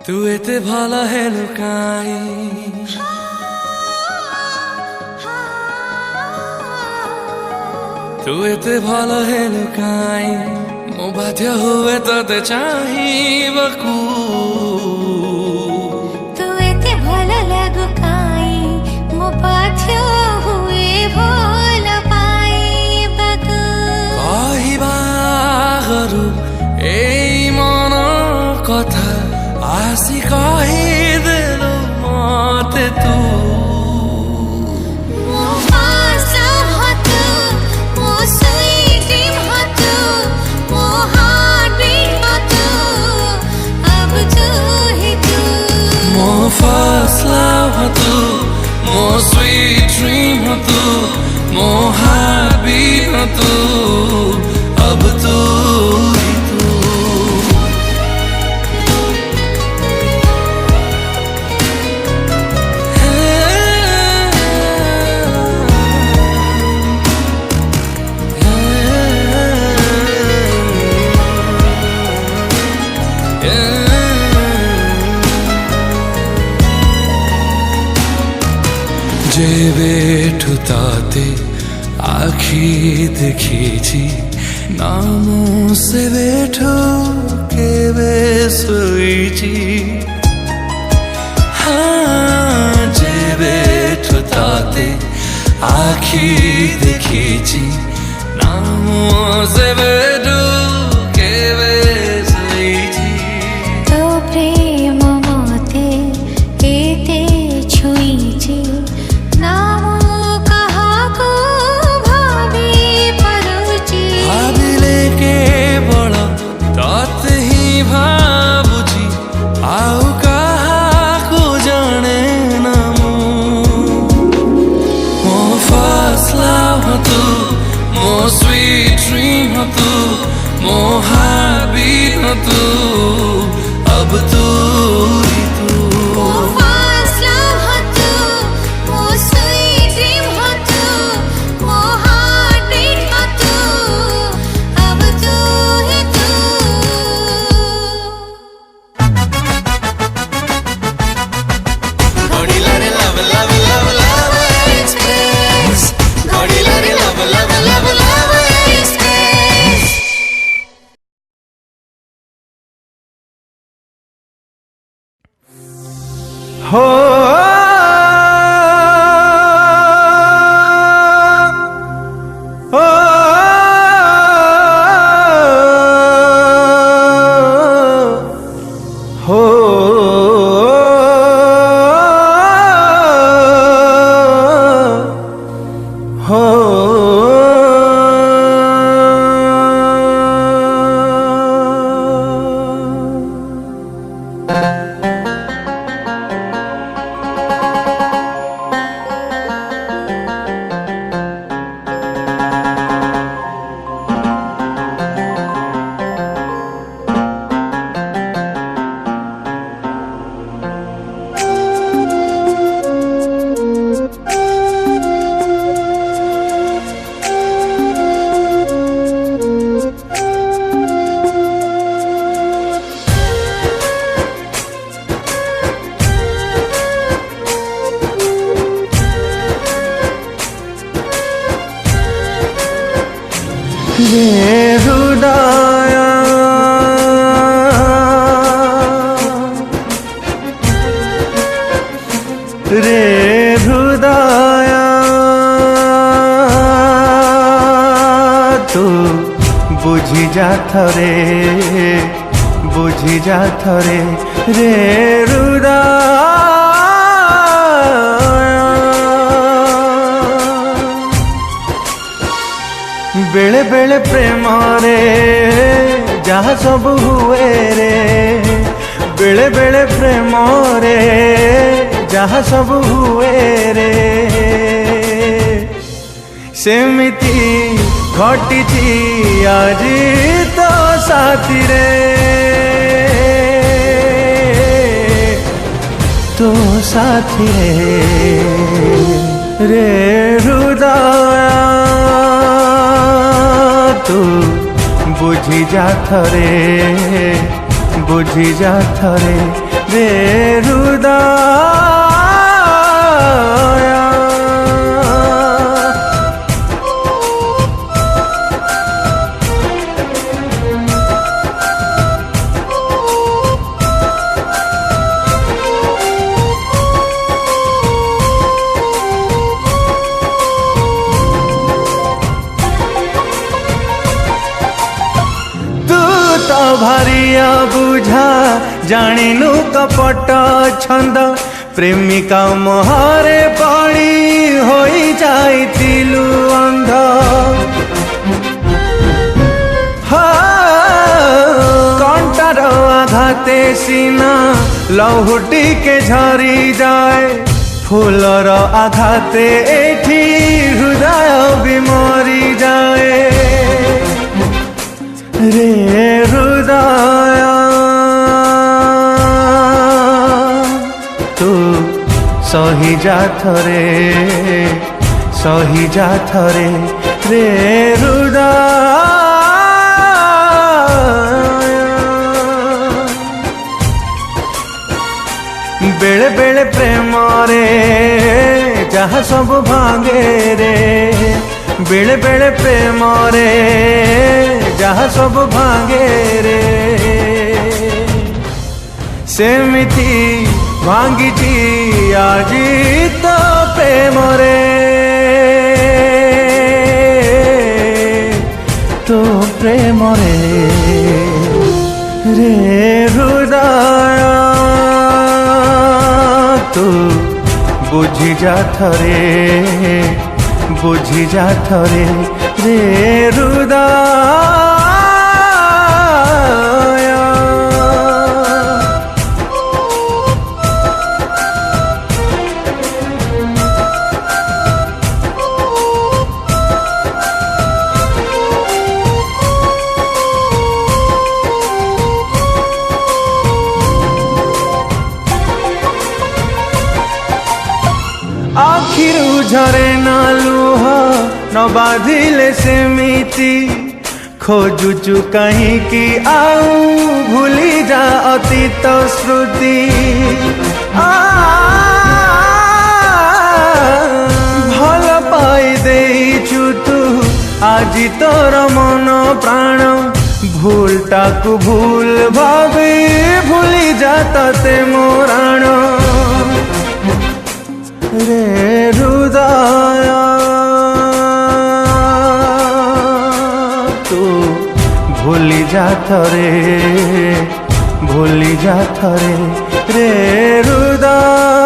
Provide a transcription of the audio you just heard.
तू एते भाला है लुकाई तू एते भाला है लुकाई मो बाध्य हुए तते चाहिबकू तू एते भाला लुकाई मो बाध्य हुए भूल पाइबकू कहिबा गरु एई मन कथा आसी कहिदेलु मते तू First love ho tu, more sweet dream ho tu, more heartbeat ho tu, ab tu hi tu. जेबेठु ताते आखी देखिछि नामो से बेठो केबे सोइछि हाँ जेबेठु ताते आखी देखिछि नामो से बेठो केबे सोइछि तो प्रेम मते एते छुइछि More sweet dream ho tu, more heartbeat ho tu, ab tu hi tu. More fast love ho tu, more sweet dream ho tu, more heartbeat ho tu, ab tu hi tu. Godila re love love love love express. Godila re love love love love express. हो ये हृदया रे हृदया तू बुझी जा थरे बुझी जा थरे रे हृदया बेले बेले प्रेम रे जहाँ सब हुए रे बेले बेले प्रेम रे जहाँ सब हुए रे सेमिति घटिछि आज तो साथी रे तो साथी रे हृदया तू बुझी जा थरे बुझी जा थरे रे हृदय। भारिया बुझा जानिनु कपट छंद प्रेमिका मोहरे पड़ी होई जाइतिलु अंध। कंटार आघाते सीना लहुटी के झरी जाए फूलर आघाते एठी हृदय भी मरी जाए रे हृदय। तू सही जा थरे सही जा थरे रे हृदय। बेले बेले प्रेम रे जहाँ सब भांगे रे बेले बेले प्रेम रे जहाँ सब भांगे रे सेमिति भांगी आजी तो प्रेम रे तो प्रेम रे रे हृदय। तू बुझी जा थरे बुझी जा थरे रे हृदय। आखिर झरे ना लुह न बाधिले सेमिति खोजुचु कहीं की आऊ भूली जा अतीत स्मृति। भल पाई देइछु तू आजी तोर मन प्राण भूलटा को भूल भावी भूली जा तते मोराण रे हृदय। तू भूली जा थरे भूली जा थरे रे हृदय।